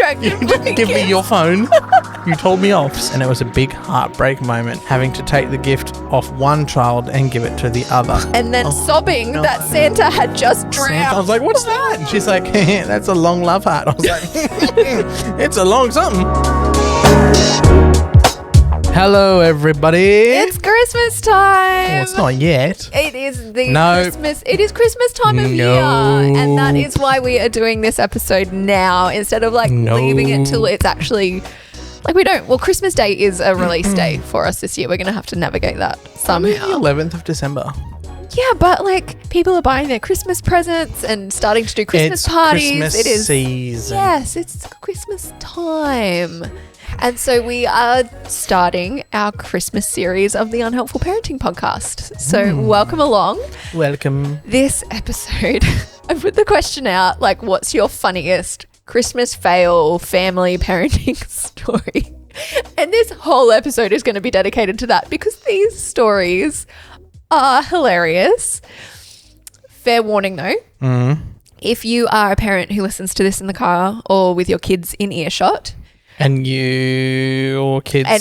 You didn't give me your phone. You told me off. And it was a big heartbreak moment having to take the gift off one child and give it to the other. And then sobbing that Santa had just drowned. I was like, what's that? And she's like, that's a long love heart. I was like, it's a long something. Hello, everybody. It's Christmas time. Well, it's not yet. It is Christmas. It is Christmas time of year, and that is why we are doing this episode now instead of leaving it till it's actually we don't. Well, Christmas Day is a release day for us this year. We're going to have to navigate that somehow. The 11th of December. Yeah, but people are buying their Christmas presents and starting to do Christmas parties. Christmas it is season. Yes, it's Christmas time. And so we are starting our Christmas series of the Unhelpful Parenting Podcast. So welcome along. Welcome. This episode, I put the question out, what's your funniest Christmas fail family parenting story? And this whole episode is going to be dedicated to that because these stories are hilarious. Fair warning though, if you are a parent who listens to this in the car or with your kids in earshot, and your kids are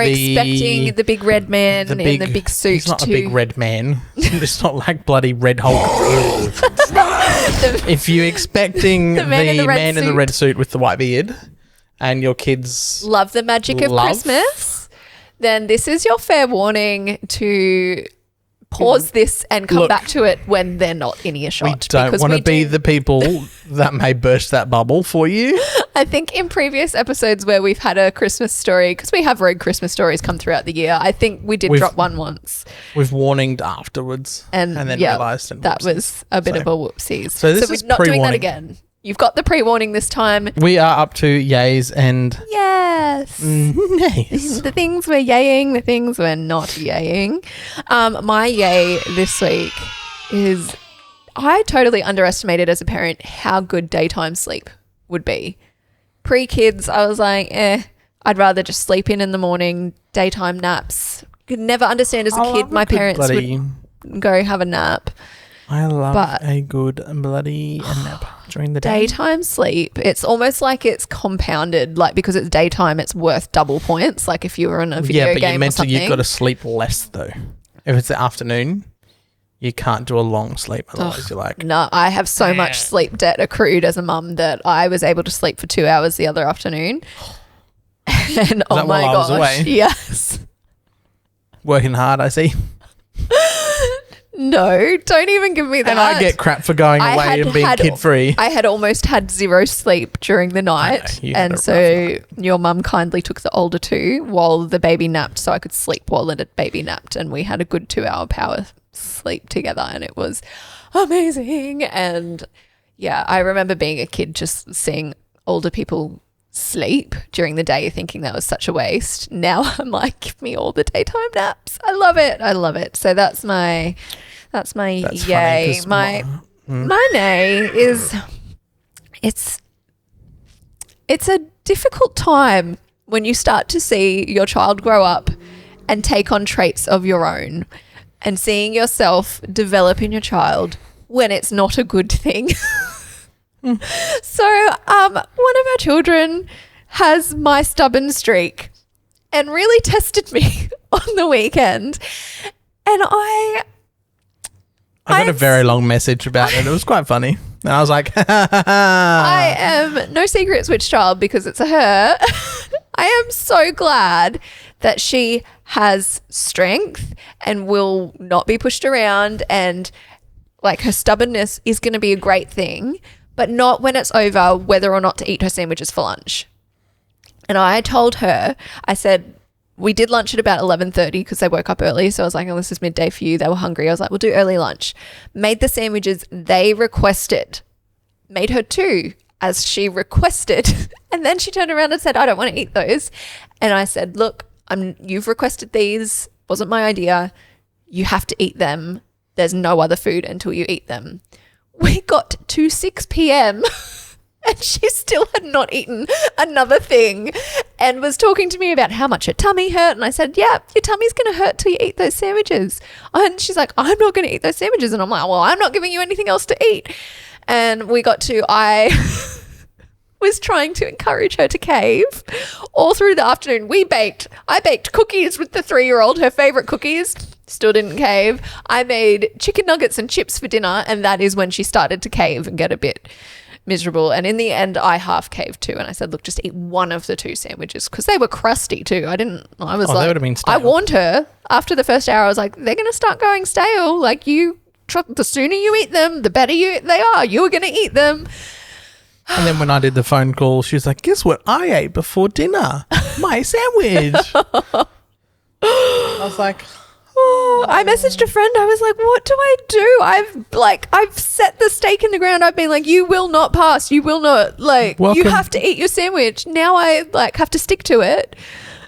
expecting the big red man in the big suit. He's not a big red man. It's not like bloody Red Hulk. If you're expecting the man in the red suit with the white beard and your kids love the magic of Christmas, then this is your fair warning to pause this and come back to it when they're not in earshot. We don't want to be the people that may burst that bubble for you. I think in previous episodes where we've had a Christmas story, because we have read Christmas stories come throughout the year, I think we did drop one once. We've warned afterwards and then realised that was a bit of a whoopsies. So this is we're not doing that again. You've got the pre-warning this time. We are up to yays and... Yes. Nice. The things we're yaying, the things we're not yaying. My yay this week is I totally underestimated as a parent how good daytime sleep would be. Pre-kids, I was like, I'd rather just sleep in the morning, daytime naps. Could never understand as a kid my parents would go have a nap. I love a good bloody nap during the day. Daytime sleep, it's almost like it's compounded, because it's daytime, it's worth double points. If you were in a video game or something. You've got to sleep less though. If it's the afternoon, you can't do a long sleep. Otherwise you're like... No, I have so much sleep debt accrued as a mum that I was able to sleep for 2 hours the other afternoon. And oh my gosh. I was away? Yes. Working hard, I see. No, don't even give me that. And I get crap for going away and being kid-free. I had almost had zero sleep during the night. And so your mum kindly took the older two while the baby napped so I could sleep while the baby napped. And we had a good 2 hour power sleep together and it was amazing. And yeah, I remember being a kid just seeing older people sleep during the day thinking that was such a waste. Now I'm like, give me all the daytime naps. I love it. So that's my yay. My nay is it's a difficult time when you start to see your child grow up and take on traits of your own and seeing yourself develop in your child when it's not a good thing. So one of our children has my stubborn streak and really tested me on the weekend. And I got a very long message about it. It was quite funny. And I was like, I am no secret switch child because it's a her. I am so glad that she has strength and will not be pushed around and her stubbornness is going to be a great thing. But not when it's over whether or not to eat her sandwiches for lunch. And I told her, I said, we did lunch at about 11:30 because they woke up early. So I was like, this is midday for you. They were hungry. I was like, we'll do early lunch. Made the sandwiches they requested. Made her two as she requested. And then she turned around and said, I don't want to eat those. And I said, look, you've requested these. Wasn't my idea. You have to eat them. There's no other food until you eat them. We got to 6 p.m. and she still had not eaten another thing and was talking to me about how much her tummy hurt. And I said, yeah, your tummy's going to hurt till you eat those sandwiches. And she's like, I'm not going to eat those sandwiches. And I'm like, well, I'm not giving you anything else to eat. And we got to, was trying to encourage her to cave all through the afternoon. I baked cookies with the 3-year-old, her favorite cookies. Still didn't cave. I made chicken nuggets and chips for dinner, and that is when she started to cave and get a bit miserable. And in the end, I half caved too, and I said, look, just eat one of the 2 sandwiches, because they were crusty too. I was they would have been stale. I warned her after the first hour. I was like, they're going to start going stale. Like, the sooner you eat them, the better they are. You are going to eat them. And then when I did the phone call, she was like, guess what I ate before dinner? My sandwich. I was like, I messaged a friend. I was like, what do I do? I've set the stake in the ground. I've been like, you will not pass. You will not, you have to eat your sandwich. Now I have to stick to it.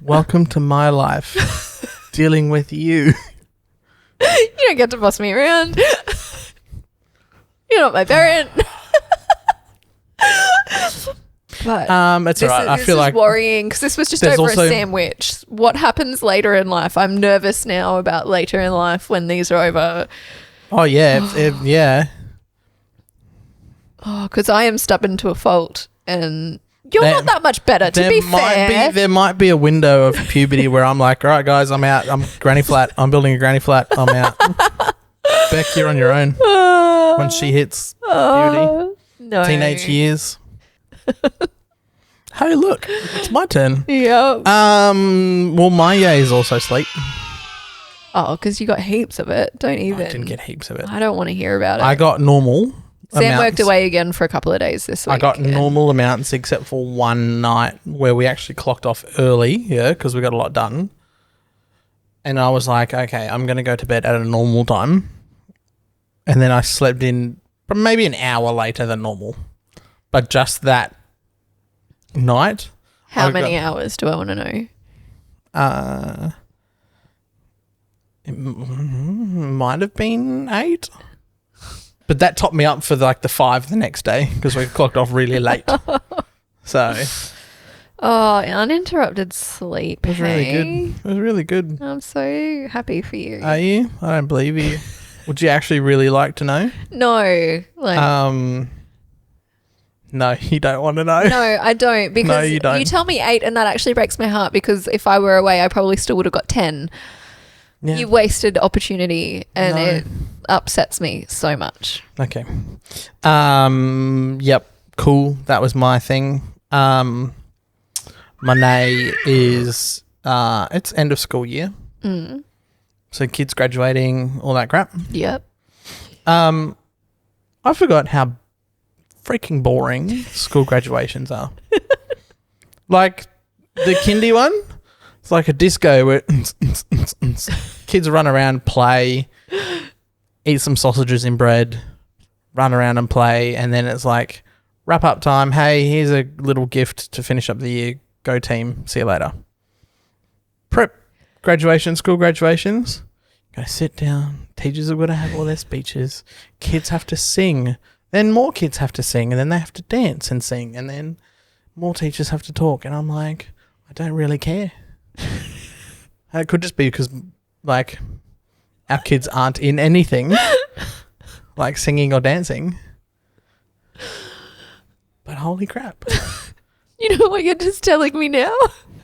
Welcome to my life. Dealing with you. You don't get to boss me around. You're not my parent. But it's all right. I feel like worrying, because this was just over a sandwich. What happens later in life? I'm nervous now about later in life when these are over. Oh yeah, yeah. Oh, because I am stubborn to a fault, and you're not that much better. To be fair, there might be a window of puberty where I'm like, all right, guys, I'm out. I'm granny flat. I'm building a granny flat. I'm out. Beck, you're on your own. When she hits puberty, teenage years. Hey, look, it's my turn. Yeah. Well, my yay is also sleep. Oh, because you got heaps of it. Don't even. I didn't get heaps of it. I don't want to hear about it. I got normal. Sam worked away again for a couple of days this week. I got normal amounts except for one night where we actually clocked off early, because we got a lot done. And I was like, okay, I'm going to go to bed at a normal time. And then I slept in maybe an hour later than normal. But just that night. How many hours do I want to know? It might have been 8. But that topped me up for the 5 the next day because we clocked off really late. So. Oh, uninterrupted sleep. It was really good. It was really good. I'm so happy for you. Are you? I don't believe you. Would you actually really like to know? No. No, you don't want to know. No, I don't, because no, you don't. You tell me 8 and that actually breaks my heart, because if I were away, I probably still would have got 10. Yeah. You wasted opportunity, and it upsets me so much. Okay. Yep. Cool. That was my thing. My nay is it's end of school year. Mm. So kids graduating, all that crap. Yep. I forgot how freaking boring school graduations are. Like the kindy one, it's like a disco where kids run around, play, eat some sausages in bread, run around and play, and then it's like wrap up time. Hey, here's a little gift to finish up the year. Go team. See you later. Prep graduation, school graduations. Gotta sit down. Teachers are gonna have all their speeches. Kids have to sing. Then more kids have to sing, and then they have to dance and sing, and then more teachers have to talk. And I'm like, I don't really care. It could just be because, our kids aren't in anything, like singing or dancing. But holy crap. You know what you're just telling me now?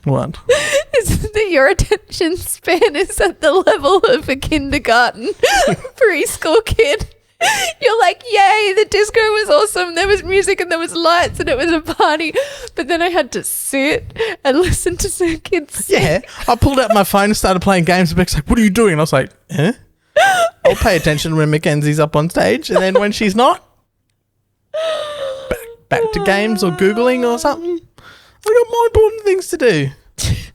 What? Is that your attention span is at the level of a kindergarten preschool kid. You're like, yay, the disco was awesome. There was music and there was lights and it was a party. But then I had to sit and listen to some kids sing. Yeah. I pulled out my phone and started playing games. And Beck's like, what are you doing? And I was like, huh? I'll pay attention when Mackenzie's up on stage. And then when she's not, back to games or Googling or something. I got more important things to do.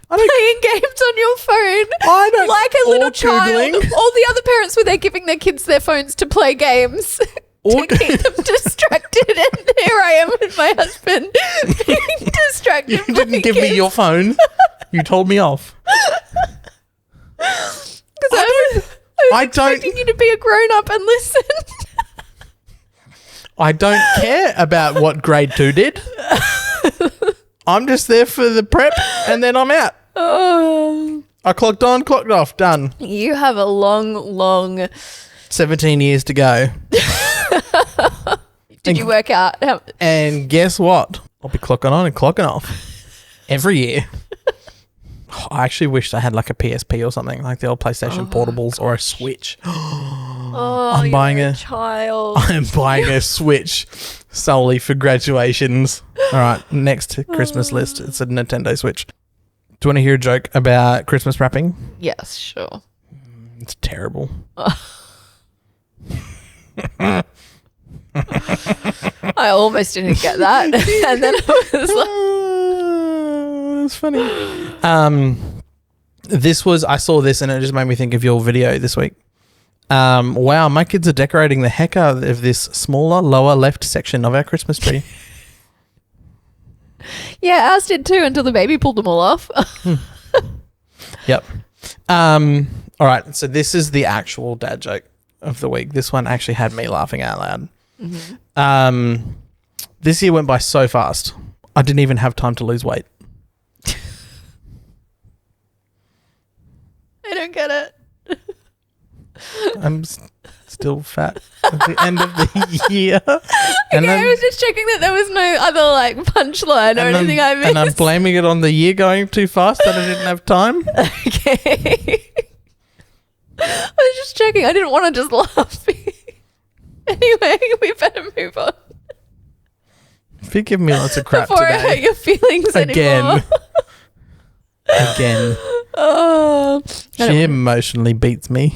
Playing games on your phone. I don't. Like a little child. Googling. All the other parents were there giving their kids their phones to play games to keep them distracted. And here I am with my husband being distracted. You didn't give me your phone. You told me off. Because I was expecting you to be a grown up and listen. I don't care about what grade 2 did. I'm just there for the prep and then I'm out. Oh. I clocked on, clocked off, done. You have a long 17 years to go. Did you work out? And guess what? I'll be clocking on and clocking off every year. I actually wish I had like a PSP or something, like the old PlayStation portables or a Switch. I'm buying a child. I'm buying a Switch solely for graduations. All right, next Christmas list. It's a Nintendo Switch. Do you want to hear a joke about Christmas wrapping? Yes, sure. It's terrible. I almost didn't get that. And then I was like, it's funny. I saw this and it just made me think of your video this week. Wow, my kids are decorating the heck out of this smaller, lower left section of our Christmas tree. yeah, ours did too until the baby pulled them all off. Yep. All right, so this is the actual dad joke of the week. This one actually had me laughing out loud. Mm-hmm. This year went by so fast. I didn't even have time to lose weight. I don't get it. I'm still fat at the end of the year. And I was just checking that there was no other like punchline or anything I missed. And I'm blaming it on the year going too fast that I didn't have time. Okay. I was just checking. I didn't want to just laugh. Anyway, we better move on. If you give me lots of crap before today. I hurt your feelings anymore. Again. Oh, She emotionally beats me.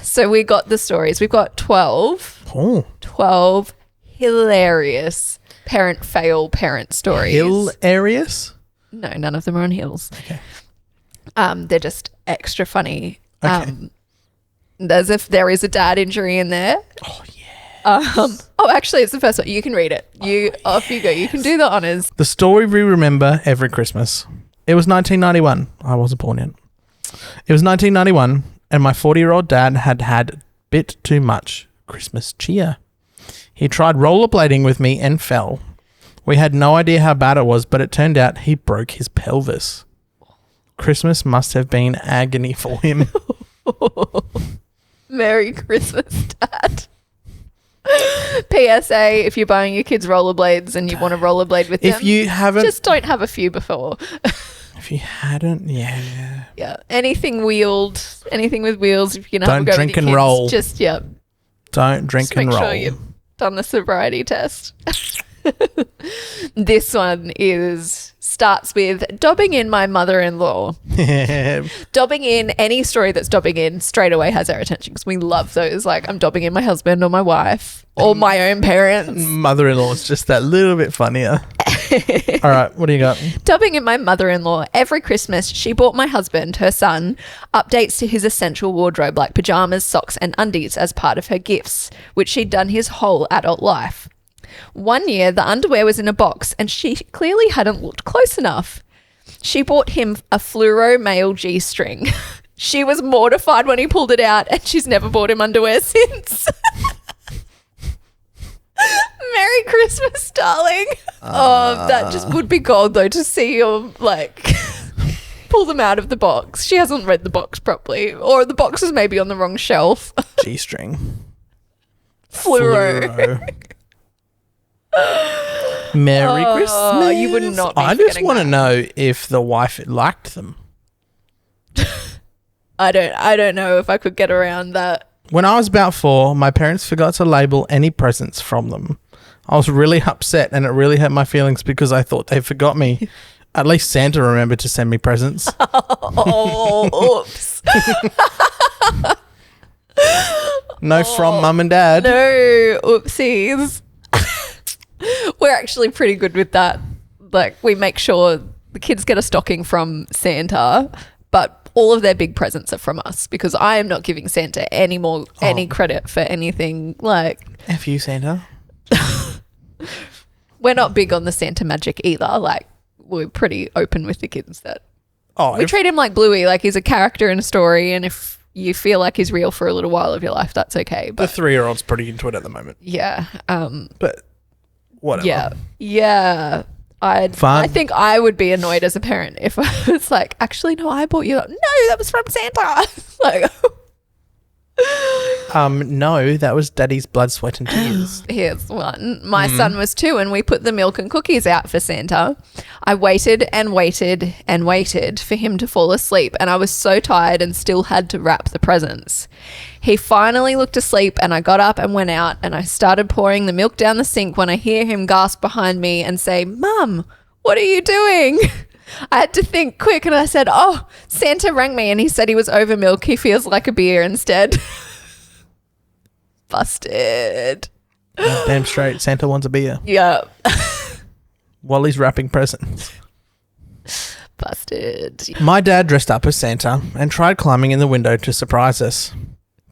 So we got the stories. We've got 12. Oh. 12 hilarious parent stories. Hilarious? No, none of them are on hills. Okay. They're just extra funny. Okay. There is a dad injury in there. Oh, yeah. Actually, it's the first one. You can read it. Off you go. You can do the honors. The story we remember every Christmas. It was 1991. I wasn't born yet. It was 1991, and my 40-year-old dad had had bit too much Christmas cheer. He tried rollerblading with me and fell. We had no idea how bad it was, but it turned out he broke his pelvis. Christmas must have been agony for him. Merry Christmas, Dad. PSA, if you're buying your kids rollerblades and you want to rollerblade with them, If you haven't... just don't have a few before. If you hadn't, yeah. Yeah. Anything with wheels, if you're going to have a Don't go drink with your and kids, roll. just, yeah. Don't drink Just and make roll. sure you've done the sobriety test. This one starts with dobbing in my mother-in-law. Dobbing in any story that's dobbing in straight away has our attention because we love those. Like, I'm dobbing in my husband or my wife or my own parents. Mother-in-law is just that little bit funnier. All right, what do you got? Dobbing in my mother-in-law. Every Christmas, she bought my husband, her son, updates to his essential wardrobe like pajamas, socks, and undies as part of her gifts, which she'd done his whole adult life. One year, the underwear was in a box and she clearly hadn't looked close enough. She bought him a fluoro male G-string. She was mortified when he pulled it out and she's never bought him underwear since. Merry Christmas, darling. That just would be gold though to see you like pull them out of the box. She hasn't read the box properly, or the box is maybe on the wrong shelf. G-string. Fluoro. Merry Christmas. You would not be I just forgetting want to that. know if the wife liked them. I don't know if I could get around that. When I was about 4, my parents forgot to label any presents from them. I was really upset and it really hurt my feelings because I thought they forgot me. At least Santa remembered to send me presents. Oh, oops. No from mum and dad. No, oopsies. We're actually pretty good with that. Like, we make sure the kids get a stocking from Santa, but all of their big presents are from us because I am not giving Santa any credit for anything. Like, F you, Santa. we're not big on the Santa magic either. Like, we're pretty open with the kids that we treat him like Bluey, like he's a character in a story, and if you feel like he's real for a little while of your life, that's okay. The But 3-year-old's pretty into it at the moment. yeah, But whatever. yeah. Fun. I think I would be annoyed as a parent if I was like, actually, no, I bought you that. No, that was from Santa. Like, No, that was Daddy's blood, sweat and tears. Here's one. My son was 2 and we put the milk and cookies out for Santa. I waited and waited and waited for him to fall asleep, and I was so tired and still had to wrap the presents. He finally looked asleep and I got up and went out, and I started pouring the milk down the sink when I hear him gasp behind me and say, "Mum, what are you doing?" I had to think quick and I said, "Oh, Santa rang me and he said he was over milk. He feels like a beer instead." Busted. Damn straight. Santa wants a beer. Yeah. While he's wrapping presents. Busted. My dad dressed up as Santa and tried climbing in the window to surprise us.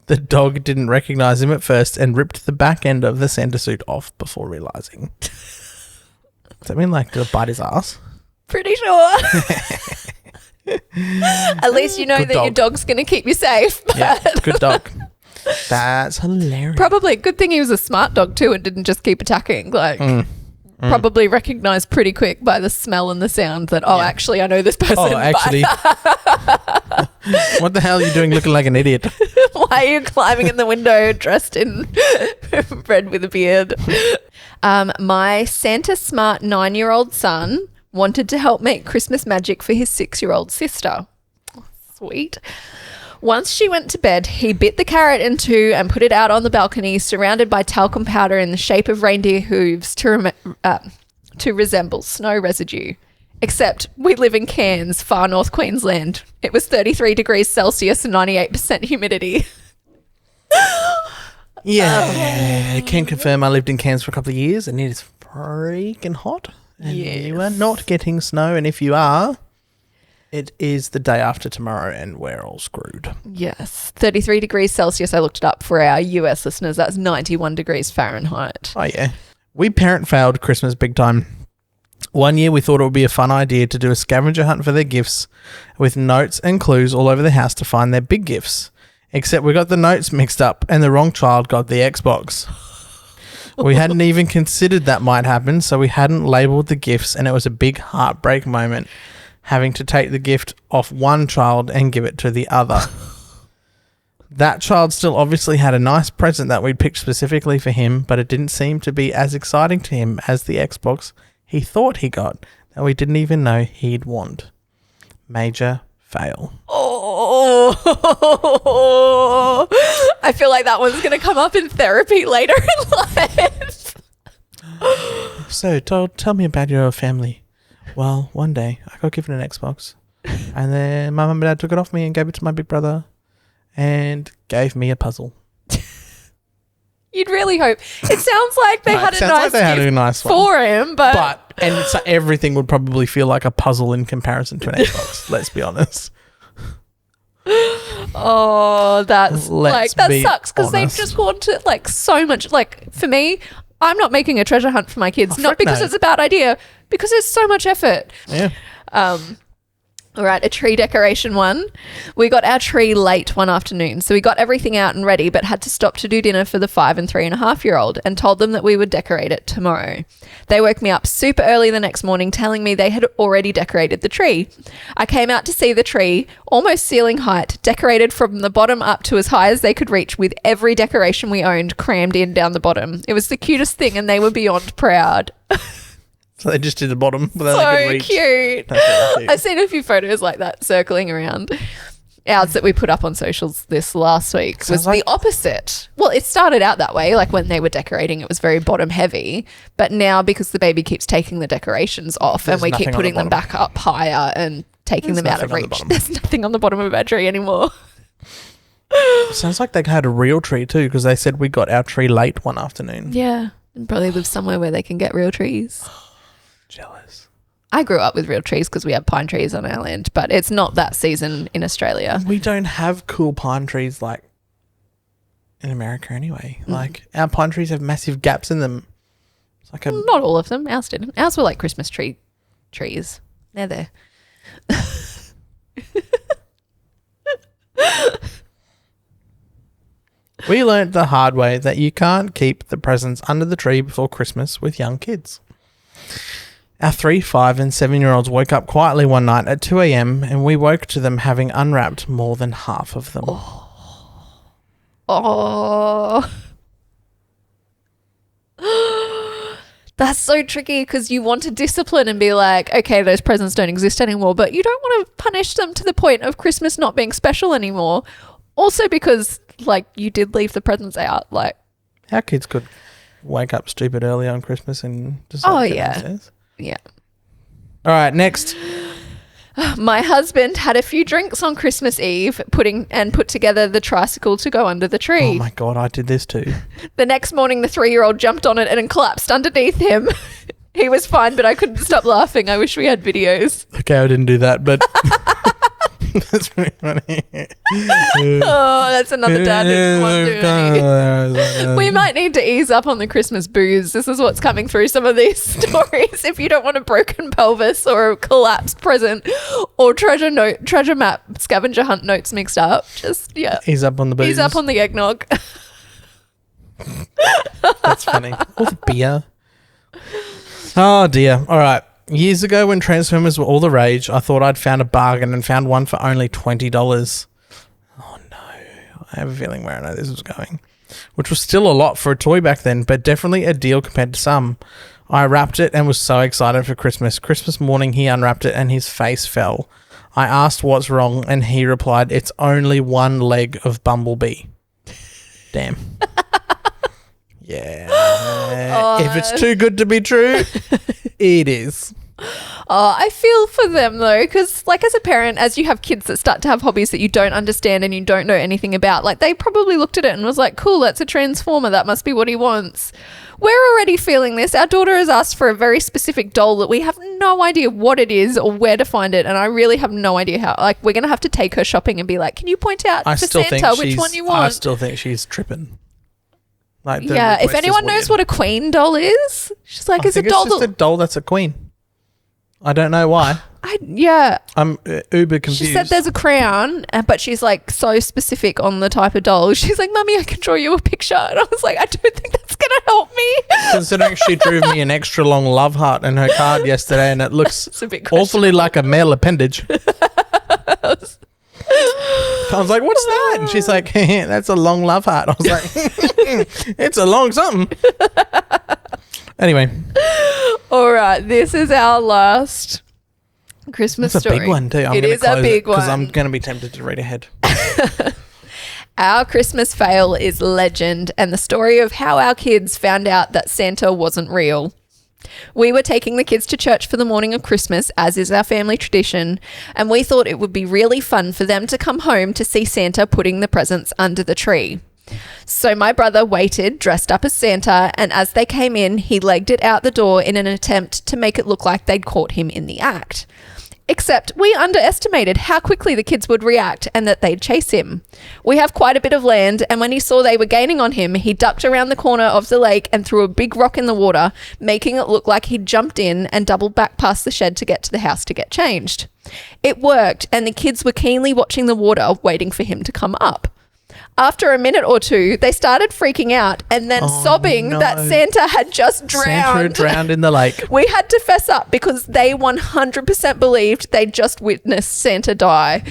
The dog didn't recognize him at first and ripped the back end of the Santa suit off before realizing. Does that mean like to bite his ass? Pretty sure. At least you know Good that dog. your dog's going to keep you safe. Yeah, good dog. That's hilarious. Probably. Good thing he was a smart dog too and didn't just keep attacking. Like, probably recognized pretty quick by the smell and the sound that, actually, I know this person. Oh, actually. What the hell are you doing looking like an idiot? Why are you climbing in the window dressed in red with a beard? My Santa smart 9-year-old son wanted to help make Christmas magic for his 6-year-old sister. Sweet. Once she went to bed, he bit the carrot in 2 and put it out on the balcony, surrounded by talcum powder in the shape of reindeer hooves to resemble snow residue. Except we live in Cairns, far north Queensland. It was 33 degrees Celsius and 98% humidity. Yeah, I can confirm I lived in Cairns for a couple of years and it is freaking hot. And you are not getting snow, and if you are, it is the day after tomorrow and we're all screwed. Yes. 33 degrees Celsius, I looked it up for our US listeners. That's 91 degrees Fahrenheit. Oh, yeah. We parent failed Christmas big time. One year we thought it would be a fun idea to do a scavenger hunt for their gifts with notes and clues all over the house to find their big gifts. Except we got the notes mixed up and the wrong child got the Xbox. We hadn't even considered that might happen, so we hadn't labelled the gifts, and it was a big heartbreak moment having to take the gift off one child and give it to the other. That child still obviously had a nice present that we'd picked specifically for him, but it didn't seem to be as exciting to him as the Xbox he thought he got that we didn't even know he'd want. Major fail. Oh, I feel like that one's going to come up in therapy later in life. So, tell me about your family. Well, one day I got given an Xbox and then my mum and dad took it off me and gave it to my big brother and gave me a puzzle. You'd really hope. It sounds like they had a nice gift one for him, but so everything would probably feel like a puzzle in comparison to an Xbox. Let's be honest. Oh, that sucks because they've honest. just gone to like so much. Like for me, I'm not making a treasure hunt for my kids, not because it's a bad idea, because it's so much effort. Yeah. All right, a tree decoration one. We got our tree late one afternoon, so we got everything out and ready, but had to stop to do dinner for the 5 and 3.5-year-old and told them that we would decorate it tomorrow. They woke me up super early the next morning telling me they had already decorated the tree. I came out to see the tree, almost ceiling height, decorated from the bottom up to as high as they could reach with every decoration we owned crammed in down the bottom. It was the cutest thing and they were beyond proud. So they just did the bottom. So cute. I've seen a few photos like that circling around. Ours that we put up on socials this last week was the opposite. Well, it started out that way. Like when they were decorating, it was very bottom heavy. But now because the baby keeps taking the decorations off and we keep putting them back up higher and taking them out of reach, there's nothing on the bottom of our tree anymore. Sounds like they had a real tree too, because they said we got our tree late one afternoon. Yeah. And probably live somewhere where they can get real trees. Jealous. I grew up with real trees because we have pine trees on our land, but it's not that season in Australia. We don't have cool pine trees like in America anyway. Like our pine trees have massive gaps in them. It's like not all of them. Ours didn't. Ours were like Christmas trees. They're there. We learnt the hard way that you can't keep the presents under the tree before Christmas with young kids. Our 3, 5 and 7-year-olds woke up quietly one night at 2 a.m. and we woke to them having unwrapped more than half of them. Oh. That's so tricky because you want to discipline and be like, okay, those presents don't exist anymore, but you don't want to punish them to the point of Christmas not being special anymore. Also because, like, you did leave the presents out. Like, our kids could wake up stupid early on Christmas and just get downstairs. Yeah. All right, next. My husband had a few drinks on Christmas Eve, put together the tricycle to go under the tree. Oh my God, I did this too. The next morning, the 3-year-old jumped on it and collapsed underneath him. He was fine, but I couldn't stop laughing. I wish we had videos. Okay, I didn't do that, but that's pretty funny. Oh, that's another dad who doesn't want to do it. We might need to ease up on the Christmas booze. This is what's coming through some of these stories. If you don't want a broken pelvis or a collapsed present or treasure map scavenger hunt notes mixed up, just ease up on the booze. Ease up on the eggnog. That's funny. Or the beer. Oh dear. All right. Years ago when Transformers were all the rage, I thought I'd found a bargain and found one for only $20. Oh no. I have a feeling where I know this was going. Which was still a lot for a toy back then, but definitely a deal compared to some. I wrapped it and was so excited for Christmas. Christmas morning he unwrapped it and his face fell. I asked what's wrong and he replied, it's only one leg of Bumblebee. Damn. Yeah. If it's too good to be true, it is. Oh, I feel for them though, because like as a parent, as you have kids that start to have hobbies that you don't understand and you don't know anything about, like they probably looked at it and was like, cool, that's a transformer. That must be what he wants. We're already feeling this. Our daughter has asked for a very specific doll that we have no idea what it is or where to find it. And I really have no idea how. Like we're going to have to take her shopping and be like, can you point out for Santa which one you want? I still think she's tripping. Like if anyone knows what a queen doll is, she's like, it's a doll. It's just a doll that's a queen. I don't know why. I'm uber confused. She said there's a crown, but she's like so specific on the type of doll. She's like, Mummy, I can draw you a picture. And I was like, I don't think that's going to help me. Considering she drew me an extra long love heart in her card yesterday and it looks awfully like a male appendage. I was like, what's that? And she's like, that's a long love heart. I was like, it's a long something. Anyway. All right. This is our last Christmas story. It's a big one too. It is a big one. Because I'm going to be tempted to read ahead. Our Christmas fail is legend and the story of how our kids found out that Santa wasn't real. We were taking the kids to church for the morning of Christmas, as is our family tradition, and we thought it would be really fun for them to come home to see Santa putting the presents under the tree. So my brother waited, dressed up as Santa, and as they came in, he legged it out the door in an attempt to make it look like they'd caught him in the act. Except we underestimated how quickly the kids would react and that they'd chase him. We have quite a bit of land, and when he saw they were gaining on him, he ducked around the corner of the lake and threw a big rock in the water, making it look like he'd jumped in and doubled back past the shed to get to the house to get changed. It worked, and the kids were keenly watching the water, waiting for him to come up. After a minute or two, they started freaking out and then sobbing that Santa had just drowned. Santa had drowned in the lake. We had to fess up because they 100% believed they'd just witnessed Santa die.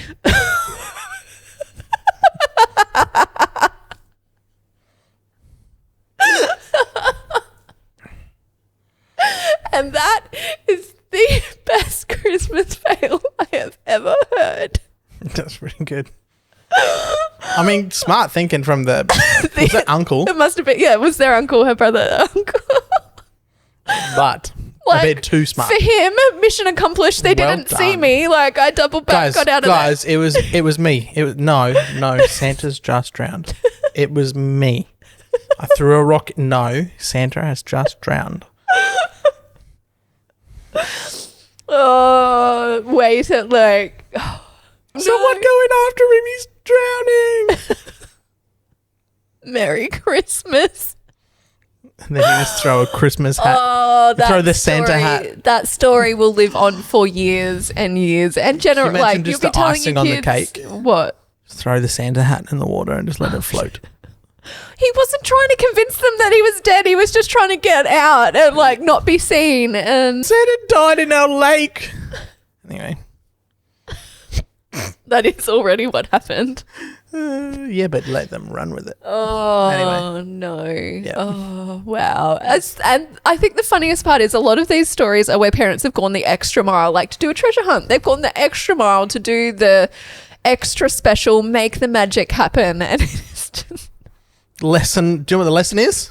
And that is the best Christmas fail I have ever heard. That's pretty good. I mean, smart thinking from was it uncle? It must have been, it was their uncle, her brother, uncle. But a bit too smart. For him, mission accomplished. They didn't see me. Like, I doubled back, got out of there. Guys, it was me. It was no, Santa's just drowned. It was me. I threw a rock. No, Santa has just drowned. Oh, wait, like... Someone going after him, he's drowning. Merry Christmas. And then you just throw a Christmas hat. Oh, throw the Santa hat. That story will live on for years and years. And generally, like, you'll be telling your kids, on the cake. What? Just throw the Santa hat in the water and just let it float. He wasn't trying to convince them that he was dead. He was just trying to get out and like not be seen. And Santa died in our lake. Anyway. That is already what happened. Yeah, but let them run with it. Oh, Anyway. no. Yeah. Oh, wow. And I think the funniest part is a lot of these stories are where parents have gone the extra mile, like to do a treasure hunt. They've gone the extra mile to do the extra special, make the magic happen. And it's just, Lesson. Do you know what the lesson is?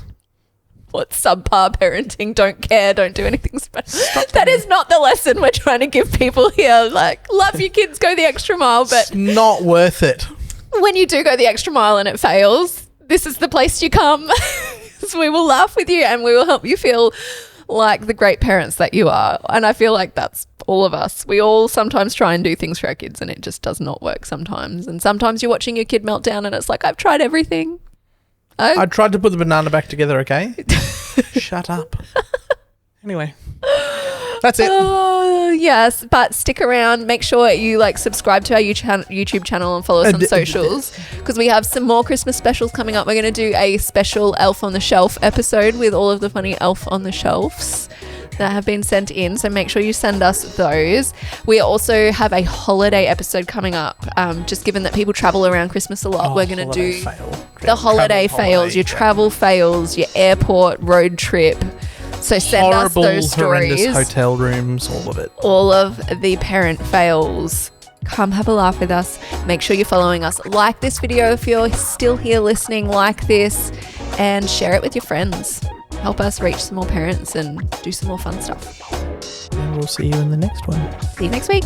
what, subpar parenting, don't care, don't do anything special. That is not the lesson we're trying to give people here. Like, love your kids, go the extra mile, but It's not worth it. when you do go the extra mile and it fails, this is the place you come. So we will laugh with you and we will help you feel like the great parents that you are. And I feel like that's all of us. We all sometimes try and do things for our kids and it just does not work sometimes. And sometimes you're watching your kid melt down and it's like, I've tried everything. I tried to put the banana back together, okay? Shut up. Anyway. That's it. Oh, yes, but stick around. Make sure you subscribe to our YouTube channel and follow us on socials because we have some more Christmas specials coming up. We're going to do a special Elf on the Shelf episode with all of the funny Elf on the Shelves that have been sent in, so make sure you send us those. We also have a holiday episode coming up. Just given that people travel around Christmas a lot, we're going to do the holiday fails, your travel fails, your airport road trip. So send us those stories. Horrendous hotel rooms, all of it. All of the parent fails. Come have a laugh with us. Make sure you're following us. Like this video if you're still here listening, like this, and share it with your friends. Help us reach some more parents and do some more fun stuff. And we'll see you in the next one. See you next week.